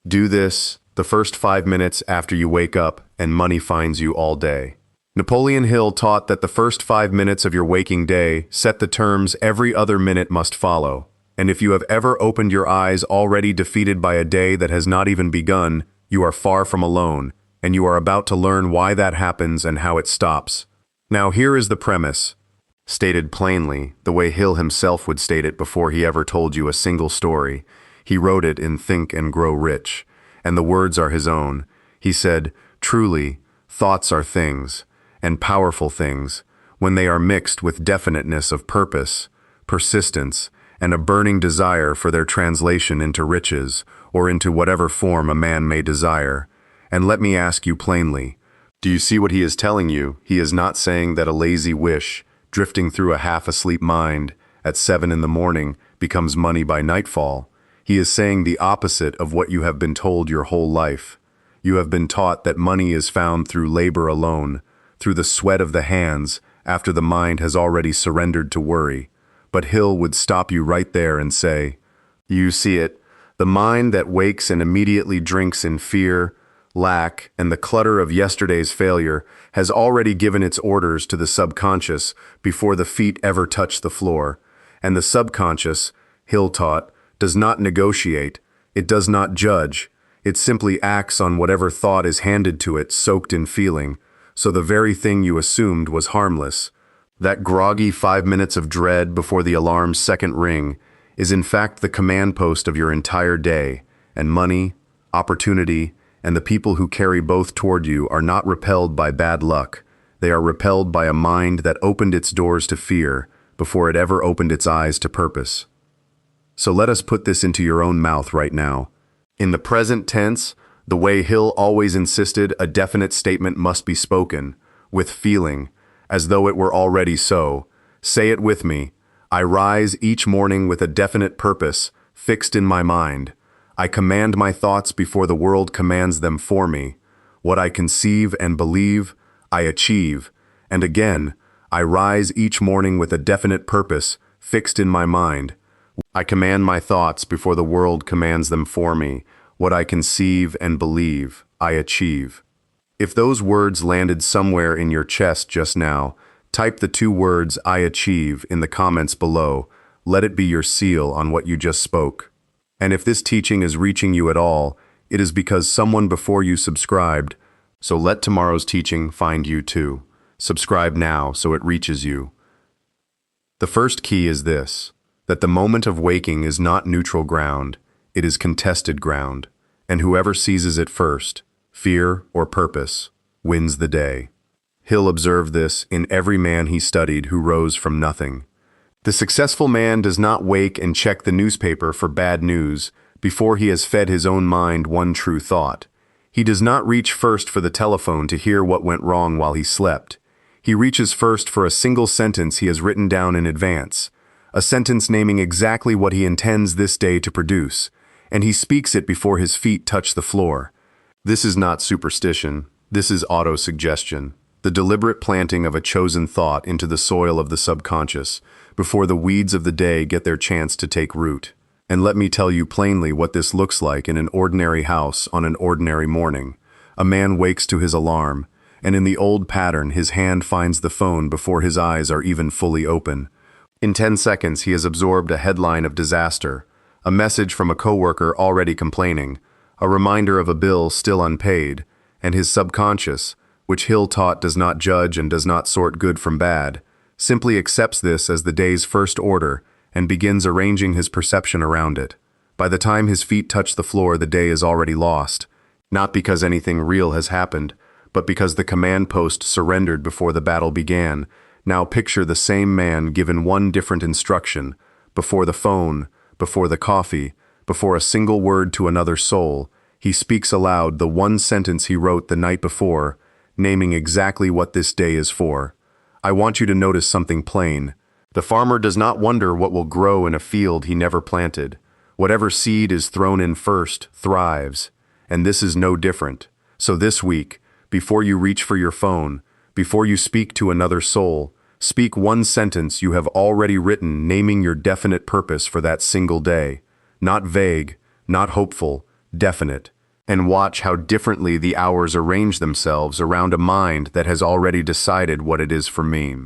Do this the first 5 minutes after you wake up, and money finds you all day. Napoleon Hill taught that the first 5 minutes of your waking day set the terms every other minute must follow. And if you have ever opened your eyes already defeated by a day that has not even begun, you are far from alone, and you are about to learn why that happens and how it stops. Now here is the premise, stated plainly, the way Hill himself would state it before he ever told you a single story. He wrote it in Think and Grow Rich, and the words are his own. He said, "Truly, thoughts are things, and powerful things, when they are mixed with definiteness of purpose, persistence, and a burning desire for their translation into riches, or into whatever form a man may desire. And let me ask you plainly, do you see what he is telling you? He is not saying that a lazy wish, drifting through a half-asleep mind, at 7 in the morning, becomes money by nightfall. He is saying the opposite of what you have been told your whole life. You have been taught that money is found through labor alone, through the sweat of the hands, after the mind has already surrendered to worry. But Hill would stop you right there and say, "You see it, the mind that wakes and immediately drinks in fear, lack, and the clutter of yesterday's failure has already given its orders to the subconscious before the feet ever touch the floor. And the subconscious, Hill taught, does not negotiate, it does not judge, it simply acts on whatever thought is handed to it soaked in feeling, so the very thing you assumed was harmless. That groggy 5 minutes of dread before the alarm's second ring is in fact the command post of your entire day, and money, opportunity, and the people who carry both toward you are not repelled by bad luck. They are repelled by a mind that opened its doors to fear before it ever opened its eyes to purpose." So let us put this into your own mouth right now. In the present tense, the way Hill always insisted, a definite statement must be spoken, with feeling, as though it were already so. Say it with me. I rise each morning with a definite purpose, fixed in my mind. I command my thoughts before the world commands them for me. What I conceive and believe, I achieve. And again, I rise each morning with a definite purpose, fixed in my mind. I command my thoughts before the world commands them for me. What I conceive and believe, I achieve. If those words landed somewhere in your chest just now, type the 2 words "I achieve" in the comments below. Let it be your seal on what you just spoke. And if this teaching is reaching you at all, it is because someone before you subscribed. So let tomorrow's teaching find you too. Subscribe now so it reaches you. The first key is this, that the moment of waking is not neutral ground, it is contested ground, and whoever seizes it first, fear or purpose, wins the day. Hill observed this in every man he studied who rose from nothing. The successful man does not wake and check the newspaper for bad news before he has fed his own mind one true thought. He does not reach first for the telephone to hear what went wrong while he slept. He reaches first for a single sentence he has written down in advance, a sentence naming exactly what he intends this day to produce, and he speaks it before his feet touch the floor. This is not superstition, this is auto-suggestion, the deliberate planting of a chosen thought into the soil of the subconscious, before the weeds of the day get their chance to take root. And let me tell you plainly what this looks like in an ordinary house on an ordinary morning. A man wakes to his alarm, and in the old pattern his hand finds the phone before his eyes are even fully open. In 10 seconds he has absorbed a headline of disaster, a message from a coworker already complaining, a reminder of a bill still unpaid, and his subconscious, which Hill taught does not judge and does not sort good from bad, simply accepts this as the day's first order and begins arranging his perception around it. By the time his feet touch the floor, the day is already lost, not because anything real has happened, but because the command post surrendered before the battle began. Now picture the same man given one different instruction, before the phone, before the coffee, before a single word to another soul. He speaks aloud the one sentence he wrote the night before, naming exactly what this day is for. I want you to notice something plain. The farmer does not wonder what will grow in a field he never planted. Whatever seed is thrown in first thrives, and this is no different. So this week, before you reach for your phone, before you speak to another soul, speak one sentence you have already written naming your definite purpose for that single day. Not vague, not hopeful, definite. and watch how differently the hours arrange themselves around a mind that has already decided what it is for me.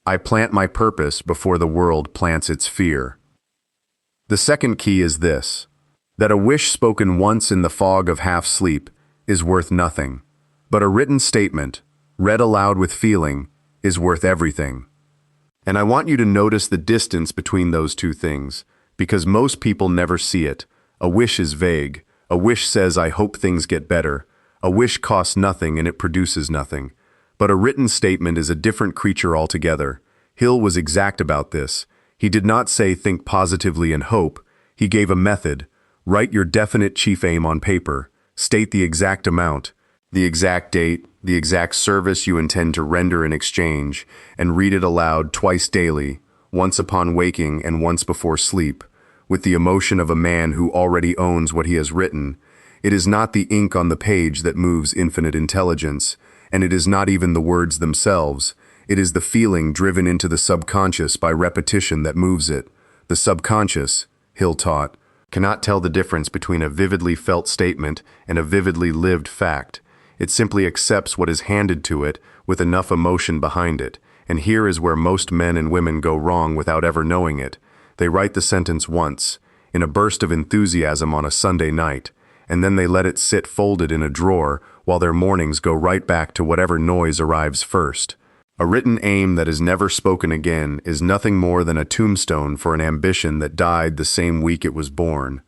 I plant my purpose before the world plants its fear. The second key is this, that a wish spoken once in the fog of half sleep is worth nothing, but a written statement, read aloud with feeling, is worth everything. And I want you to notice the distance between those two things, because most people never see it. A wish is vague. A wish says, I hope things get better. A wish costs nothing and it produces nothing. But a written statement is a different creature altogether. Hill was exact about this. He did not say think positively and hope. He gave a method. Write your definite chief aim on paper. State the exact amount, the exact date, the exact service you intend to render in exchange, and read it aloud twice daily, once upon waking and once before sleep, with the emotion of a man who already owns what he has written. It is not the ink on the page that moves infinite intelligence, and it is not even the words themselves. It is the feeling driven into the subconscious by repetition that moves it. The subconscious, Hill taught, cannot tell the difference between a vividly felt statement and a vividly lived fact. It simply accepts what is handed to it with enough emotion behind it, and here is where most men and women go wrong without ever knowing it. They write the sentence once, in a burst of enthusiasm on a Sunday night, and then they let it sit folded in a drawer while their mornings go right back to whatever noise arrives first. A written aim that is never spoken again is nothing more than a tombstone for an ambition that died the same week it was born.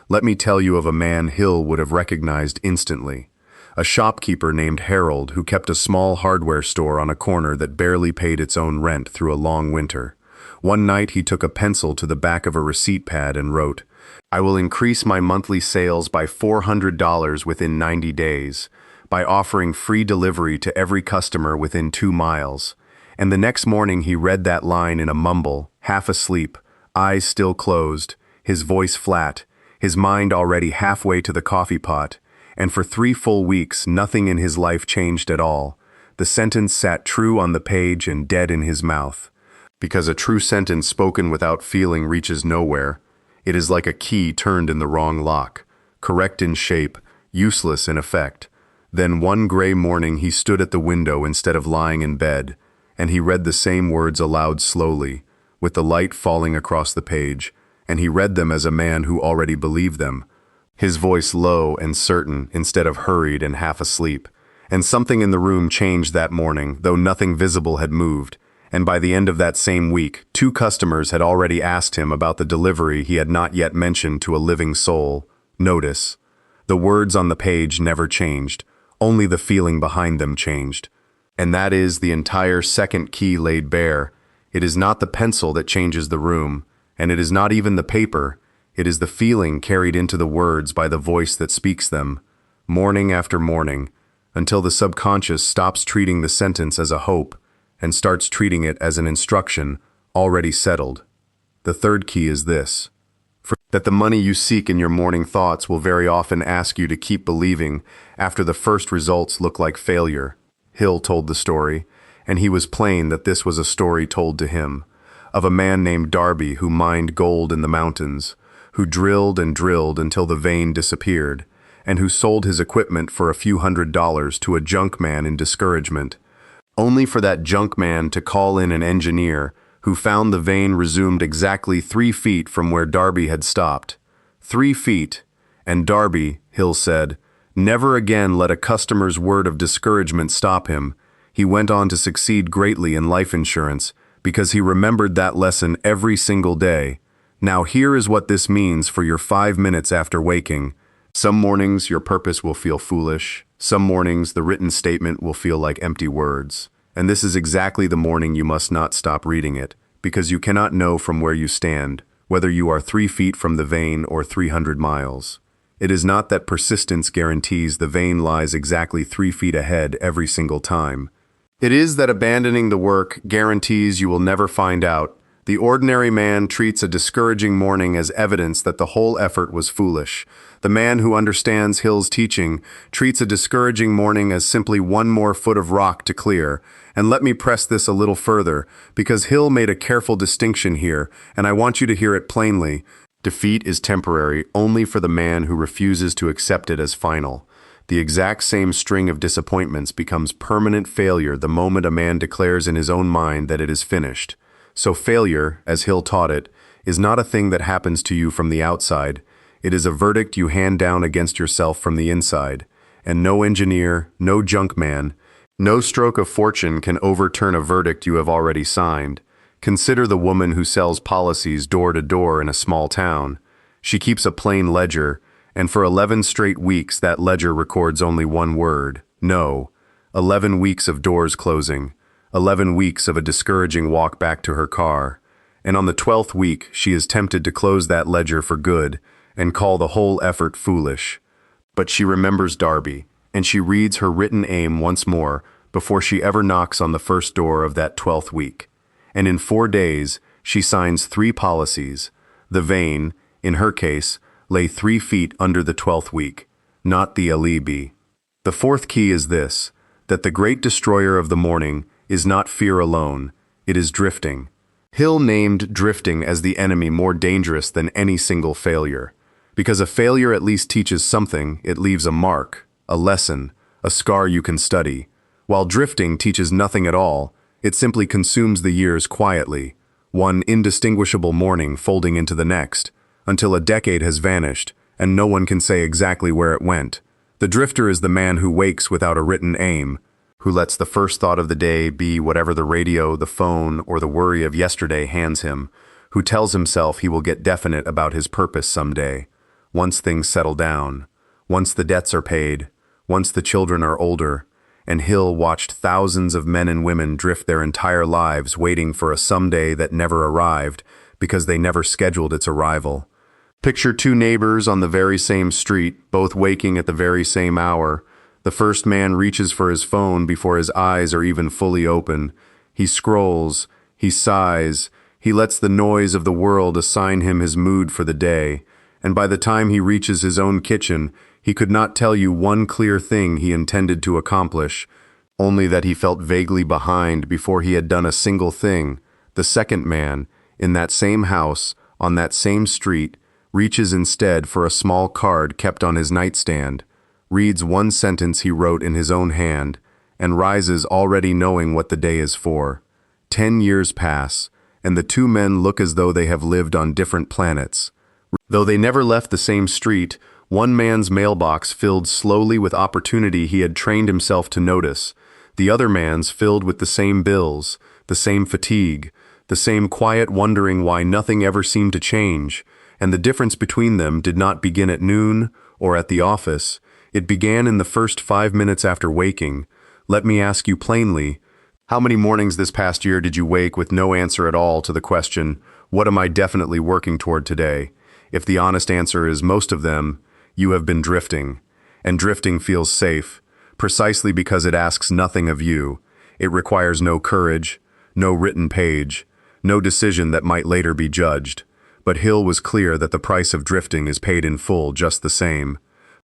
Let me tell you of a man Hill would have recognized instantly. A shopkeeper named Harold who kept a small hardware store on a corner that barely paid its own rent through a long winter. One night he took a pencil to the back of a receipt pad and wrote, I will increase my monthly sales by $400 within 90 days. By offering free delivery to every customer within 2 miles. And the next morning he read that line in a mumble, half asleep, eyes still closed, his voice flat, his mind already halfway to the coffee pot, and for 3 full weeks nothing in his life changed at all. The sentence sat true on the page and dead in his mouth. Because a true sentence spoken without feeling reaches nowhere. It is like a key turned in the wrong lock, correct in shape, useless in effect. Then one gray morning he stood at the window instead of lying in bed, and he read the same words aloud slowly, with the light falling across the page, and he read them as a man who already believed them, his voice low and certain instead of hurried and half asleep. And something in the room changed that morning, though nothing visible had moved, and by the end of that same week, 2 customers had already asked him about the delivery he had not yet mentioned to a living soul. Notice. The words on the page never changed. Only the feeling behind them changed. And that is the entire second key laid bare. It is not the pencil that changes the room, and it is not even the paper. It is the feeling carried into the words by the voice that speaks them, morning after morning, until the subconscious stops treating the sentence as a hope and starts treating it as an instruction already settled. The third key is this. That the money you seek in your morning thoughts will very often ask you to keep believing after the first results look like failure. Hill told the story, and he was plain that this was a story told to him, of a man named Darby who mined gold in the mountains, who drilled and drilled until the vein disappeared, and who sold his equipment for a few $100s to a junk man in discouragement, only for that junk man to call in an engineer who found the vein resumed exactly 3 feet from where Darby had stopped. 3 feet, and Darby, Hill said, never again let a customer's word of discouragement stop him. He went on to succeed greatly in life insurance because he remembered that lesson every single day. Now here is what this means for your 5 minutes after waking. Some mornings your purpose will feel foolish. Some mornings the written statement will feel like empty words. And this is exactly the morning you must not stop reading it, because you cannot know from where you stand, whether you are 3 feet from the vein or 300 miles. It is not that persistence guarantees the vein lies exactly 3 feet ahead every single time. It is that abandoning the work guarantees you will never find out. The ordinary man treats a discouraging morning as evidence that the whole effort was foolish. The man who understands Hill's teaching treats a discouraging morning as simply one more foot of rock to clear. And let me press this a little further, because Hill made a careful distinction here, and I want you to hear it plainly. Defeat is temporary only for the man who refuses to accept it as final. The exact same string of disappointments becomes permanent failure the moment a man declares in his own mind that it is finished. So failure, as Hill taught it, is not a thing that happens to you from the outside. It is a verdict you hand down against yourself from the inside. And no engineer, no junk man, no stroke of fortune can overturn a verdict you have already signed. Consider the woman who sells policies door to door in a small town. She keeps a plain ledger, and for 11 straight weeks that ledger records only one word: no. 11 weeks of doors closing, 11 weeks of a discouraging walk back to her car, and on the 12th week she is tempted to close that ledger for good and call the whole effort foolish. But she remembers Darby, and she reads her written aim once more before she ever knocks on the first door of that 12th week. And in 4 days she signs 3 policies. The vein, in her case, lay 3 feet under the 12th week, not the alibi. The 4th key is this, that the great destroyer of the morning is not fear alone, it is drifting. Hill named drifting as the enemy more dangerous than any single failure. Because a failure at least teaches something, it leaves a mark, a lesson, a scar you can study. While drifting teaches nothing at all, it simply consumes the years quietly, one indistinguishable morning folding into the next, until a decade has vanished, and no one can say exactly where it went. The drifter is the man who wakes without a written aim, who lets the first thought of the day be whatever the radio, the phone, or the worry of yesterday hands him, who tells himself he will get definite about his purpose someday, once things settle down, once the debts are paid, once the children are older. And Hill watched thousands of men and women drift their entire lives waiting for a someday that never arrived because they never scheduled its arrival. Picture 2 neighbors on the very same street, both waking at the very same hour. The first man reaches for his phone before his eyes are even fully open. He scrolls, he sighs, he lets the noise of the world assign him his mood for the day, and by the time he reaches his own kitchen, he could not tell you one clear thing he intended to accomplish, only that he felt vaguely behind before he had done a single thing. The second man, in that same house, on that same street, reaches instead for a small card kept on his nightstand, reads one sentence he wrote in his own hand, and rises already knowing what the day is for. 10 years pass, and the 2 men look as though they have lived on different planets. Though they never left the same street, one man's mailbox filled slowly with opportunity he had trained himself to notice, the other man's filled with the same bills, the same fatigue, the same quiet wondering why nothing ever seemed to change, and the difference between them did not begin at noon or at the office. It began in the first 5 minutes after waking. Let me ask you plainly, how many mornings this past year did you wake with no answer at all to the question, what am I definitely working toward today? If the honest answer is most of them, you have been drifting. And drifting feels safe, precisely because it asks nothing of you. It requires no courage, no written page, no decision that might later be judged. But Hill was clear that the price of drifting is paid in full just the same.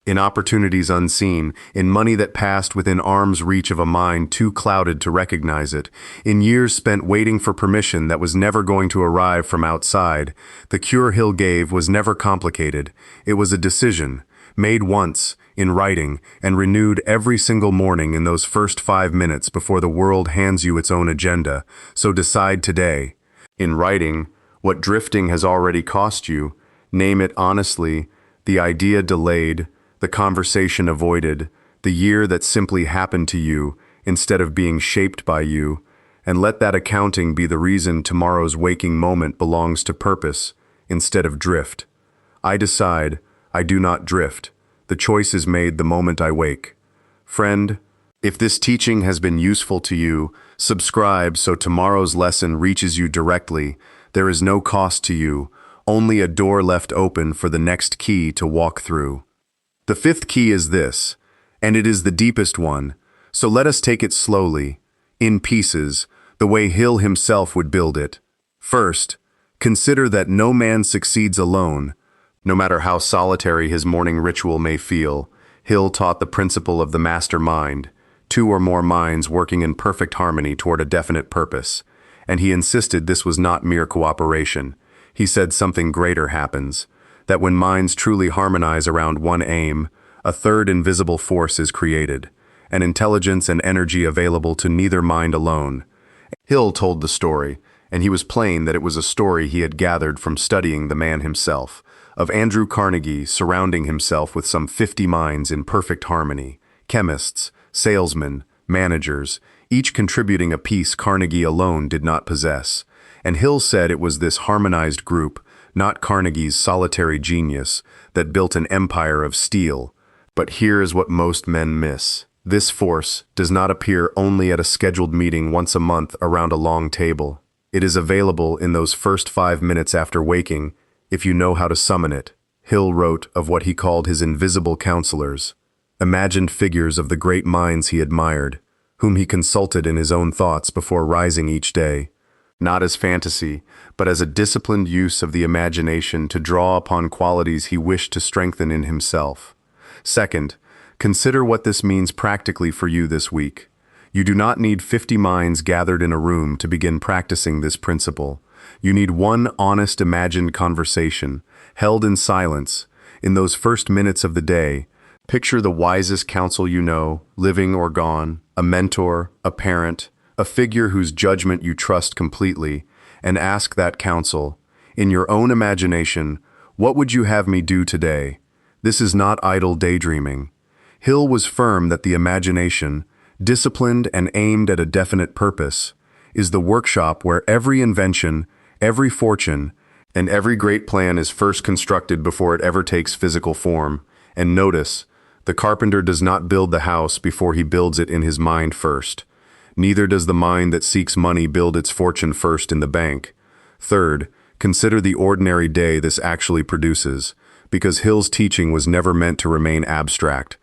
In opportunities unseen, in money that passed within arm's reach of a mind too clouded to recognize it, in years spent waiting for permission that was never going to arrive from outside, the cure Hill gave was never complicated. It was a decision, made once, in writing, and renewed every single morning in those first 5 minutes before the world hands you its own agenda. So decide today. In writing, what drifting has already cost you, name it honestly, the idea delayed, the conversation avoided, the year that simply happened to you instead of being shaped by you, and let that accounting be the reason tomorrow's waking moment belongs to purpose instead of drift. I decide, I do not drift. The choice is made the moment I wake. Friend, if this teaching has been useful to you, subscribe so tomorrow's lesson reaches you directly. There is no cost to you, only a door left open for the next key to walk through. The 5th key is this, and it is the deepest one, so let us take it slowly, in pieces, the way Hill himself would build it. First, consider that no man succeeds alone. No matter how solitary his morning ritual may feel, Hill taught the principle of the master mind, 2 or more minds working in perfect harmony toward a definite purpose. And he insisted this was not mere cooperation. He said something greater happens, that when minds truly harmonize around one aim, A third invisible force is created, an intelligence and energy available to neither mind alone. Hill told the story, and he was plain that it was a story he had gathered from studying the man himself, of Andrew Carnegie surrounding himself with some 50 minds in perfect harmony, chemists, salesmen, managers, each contributing a piece Carnegie alone did not possess. And Hill said it was this harmonized group, not Carnegie's solitary genius, that built an empire of steel. But here is what most men miss. This force does not appear only at a scheduled meeting once a month around a long table. It is available in those first 5 minutes after waking, if you know how to summon it. Hill wrote of what he called his invisible counselors, imagined figures of the great minds he admired, whom he consulted in his own thoughts before rising each day, not as fantasy, but as a disciplined use of the imagination to draw upon qualities he wished to strengthen in himself. Second, consider what this means practically for you this week. You do not need 50 minds gathered in a room to begin practicing this principle. You need one honest imagined conversation, held in silence, in those first minutes of the day. Picture the wisest counsel you know, living or gone, a mentor, a parent, a figure whose judgment you trust completely, and ask that counsel, in your own imagination, what would you have me do today? This is not idle daydreaming. Hill was firm that the imagination, disciplined and aimed at a definite purpose, is the workshop where every invention, every fortune, and every great plan is first constructed before it ever takes physical form. And notice, the carpenter does not build the house before he builds it in his mind first. Neither does the mind that seeks money build its fortune first in the bank. Third, consider the ordinary day this actually produces, because Hill's teaching was never meant to remain abstract.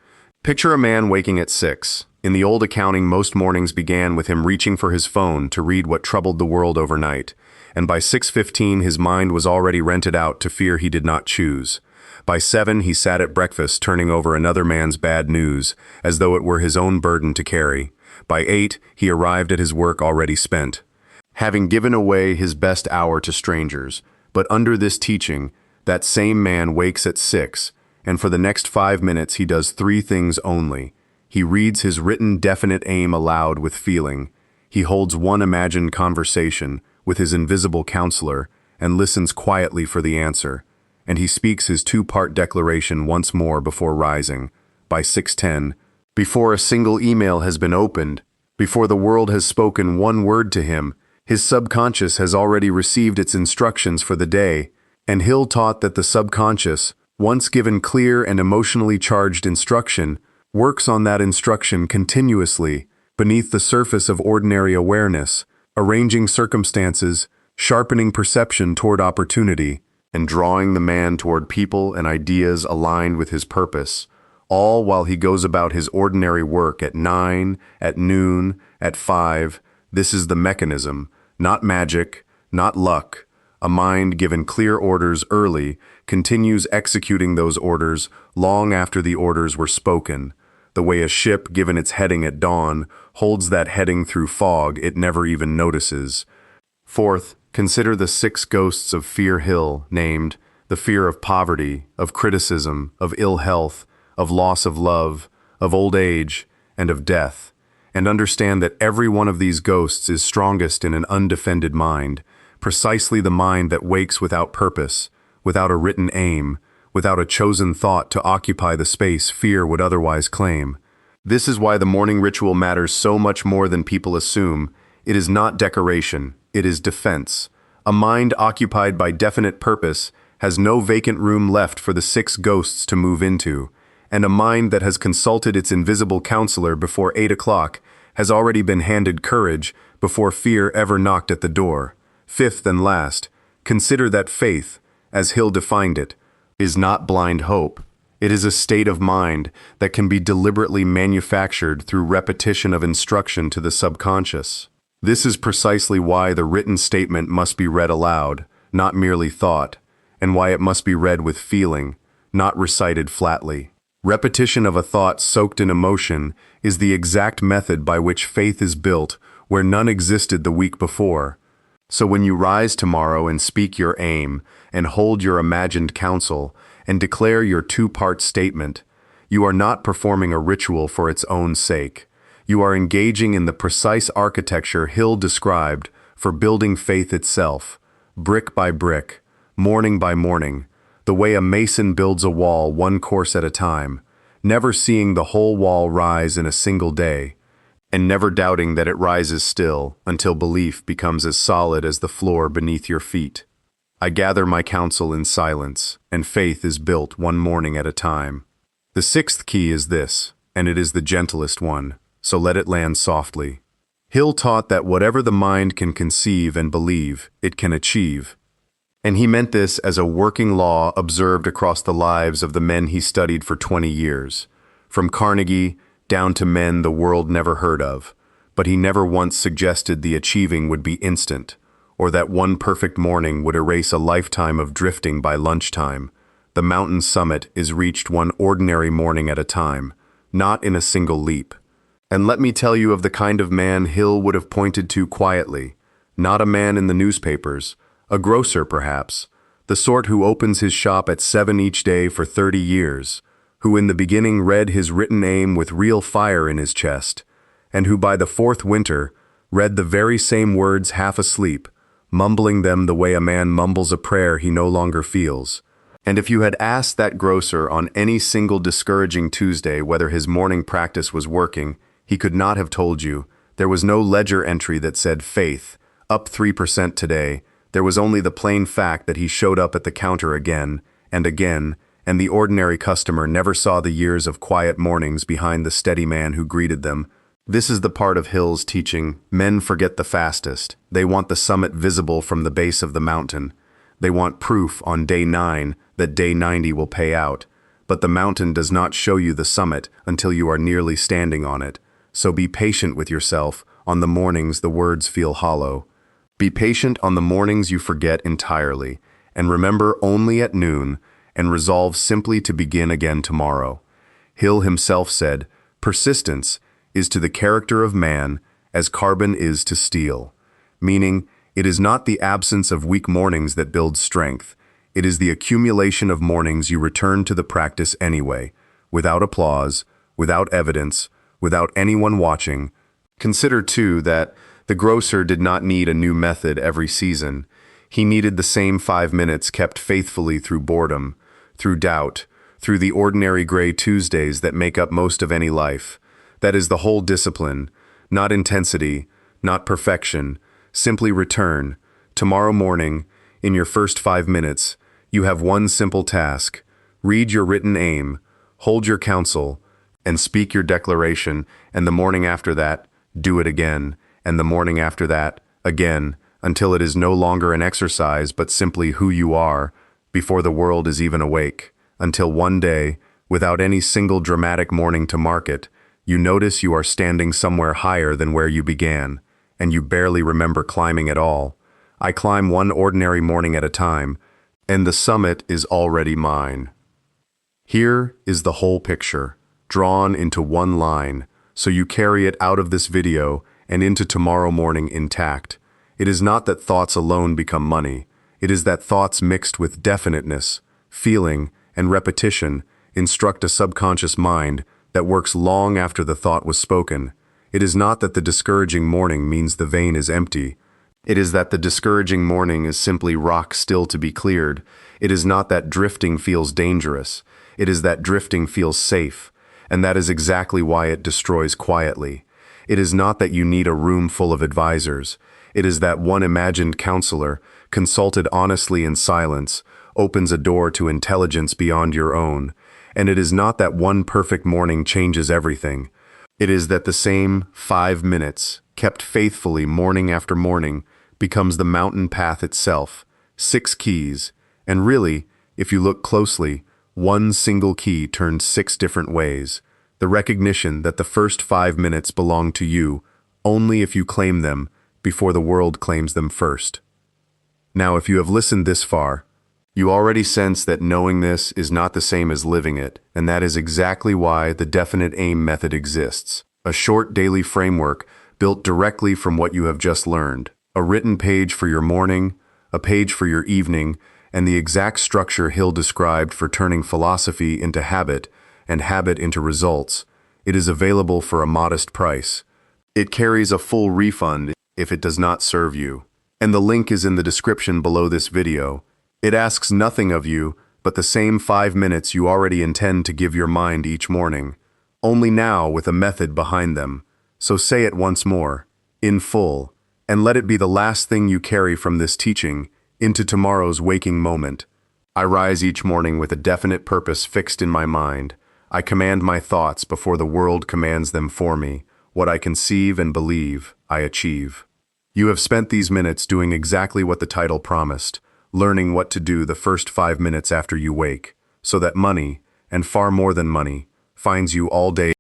Picture a man waking at 6. In the old accounting, most mornings began with him reaching for his phone to read what troubled the world overnight, and by 6:15 his mind was already rented out to fear he did not choose. By 7 he sat at breakfast turning over another man's bad news, as though it were his own burden to carry. By 8 he arrived at his work already spent, having given away his best hour to strangers. But under this teaching, that same man wakes at 6, and for the next 5 minutes he does 3 things only. He reads his written definite aim aloud with feeling. He holds one imagined conversation with his invisible counselor and listens quietly for the answer. And he speaks his 2-part declaration once more before rising. By 6:10, before a single email has been opened, before the world has spoken one word to him, his subconscious has already received its instructions for the day. And Hill taught that the subconscious, once given clear and emotionally charged instruction, works on that instruction continuously, beneath the surface of ordinary awareness, arranging circumstances, sharpening perception toward opportunity, and drawing the man toward people and ideas aligned with his purpose, all while he goes about his ordinary work at 9, at noon, at 5. This is the mechanism, not magic, not luck. A mind given clear orders early continues executing those orders long after the orders were spoken, the way a ship given its heading at dawn holds that heading through fog it never even notices. Fourth, consider the 6 ghosts of Fear Hill, named the fear of poverty, of criticism, of ill health, of loss of love, of old age, and of death, and understand that every one of these ghosts is strongest in an undefended mind, precisely the mind that wakes without purpose, without a written aim, without a chosen thought to occupy the space fear would otherwise claim. This is why the morning ritual matters so much more than people assume. It is not decoration, it is defense. A mind occupied by definite purpose has no vacant room left for the 6 ghosts to move into, and a mind that has consulted its invisible counselor before 8 o'clock has already been handed courage before fear ever knocked at the door. Fifth and last, consider that faith, as Hill defined it, is not blind hope. It is a state of mind that can be deliberately manufactured through repetition of instruction to the subconscious. This is precisely why the written statement must be read aloud, not merely thought, and why it must be read with feeling, not recited flatly. Repetition of a thought soaked in emotion is the exact method by which faith is built where none existed the week before. So when you rise tomorrow and speak your aim, and hold your imagined counsel, and declare your 2-part statement, You are not performing a ritual for its own sake. You are engaging in the precise architecture Hill described for building faith itself, brick by brick, morning by morning, the way a mason builds a wall one course at a time, never seeing the whole wall rise in a single day, and never doubting that it rises still until belief becomes as solid as the floor beneath your feet. I gather my counsel in silence, and faith is built one morning at a time. The sixth key is this, and it is the gentlest one, so let it land softly. Hill taught that whatever the mind can conceive and believe, it can achieve. And he meant this as a working law observed across the lives of the men he studied for 20 years, from Carnegie down to men the world never heard of, but he never once suggested the achieving would be instant, or that one perfect morning would erase a lifetime of drifting by lunchtime. The mountain summit is reached one ordinary morning at a time, not in a single leap. And let me tell you of the kind of man Hill would have pointed to quietly, not a man in the newspapers, a grocer perhaps, the sort who opens his shop at 7 each day for 30 years, who in the beginning read his written aim with real fire in his chest, and who by the 4th winter read the very same words half asleep, mumbling them the way a man mumbles a prayer he no longer feels. And if you had asked that grocer on any single discouraging Tuesday whether his morning practice was working, he could not have told you. There was no ledger entry that said faith, up 3% today. There was only the plain fact that he showed up at the counter again, and the ordinary customer never saw the years of quiet mornings behind the steady man who greeted them. This is the part of Hill's teaching. Men forget the fastest. They want the summit visible from the base of the mountain. They want proof on day 9 that day 90 will pay out. But the mountain does not show you the summit until you are nearly standing on it. So be patient with yourself on the mornings the words feel hollow. Be patient on the mornings you forget entirely, and remember only at noon, and resolve simply to begin again tomorrow. Hill himself said, "Persistence is to the character of man as carbon is to steel," meaning it is not the absence of weak mornings that builds strength. It is the accumulation of mornings you return to the practice anyway, without applause, without evidence, without anyone watching. Consider, too, that the grocer did not need a new method every season. He needed the same 5 minutes kept faithfully through boredom, through doubt, through the ordinary gray Tuesdays that make up most of any life. That is the whole discipline, not intensity, not perfection, simply return. Tomorrow morning, in your first 5 minutes, you have one simple task. Read your written aim, hold your counsel, and speak your declaration, and the morning after that, do it again, and the morning after that, again, until it is no longer an exercise but simply who you are, before the world is even awake, until one day, without any single dramatic morning to mark it, you notice you are standing somewhere higher than where you began, and you barely remember climbing at all. I climb one ordinary morning at a time, and the summit is already mine. Here is the whole picture, drawn into one line, so you carry it out of this video and into tomorrow morning intact. It is not that thoughts alone become money. It is that thoughts mixed with definiteness, feeling, and repetition instruct a subconscious mind that works long after the thought was spoken. It is not that the discouraging morning means the vein is empty. It is that the discouraging morning is simply rock still to be cleared. It is not that drifting feels dangerous. It is that drifting feels safe, and that is exactly why it destroys quietly. It is not that you need a room full of advisors. It is that one imagined counselor, consulted honestly in silence, opens a door to intelligence beyond your own. And it is not that one perfect morning changes everything. It is that the same 5 minutes, kept faithfully morning after morning, becomes the mountain path itself. 6 keys, and really, if you look closely, one single key turns 6 different ways. The recognition that the first 5 minutes belong to you only if you claim them before the world claims them first. Now, if you have listened this far, you already sense that knowing this is not the same as living it, and that is exactly why the definite aim method exists. A short daily framework built directly from what you have just learned. A written page for your morning, a page for your evening, and the exact structure Hill described for turning philosophy into habit and habit into results, it is available for a modest price. It carries a full refund if it does not serve you. And the link is in the description below this video. It asks nothing of you but the same 5 minutes you already intend to give your mind each morning, only now with a method behind them. So say it once more, in full, and let it be the last thing you carry from this teaching into tomorrow's waking moment. I rise each morning with a definite purpose fixed in my mind. I command my thoughts before the world commands them for me. What I conceive and believe, I achieve. You have spent these minutes doing exactly what the title promised, learning what to do the first 5 minutes after you wake, so that money, and far more than money, finds you all day.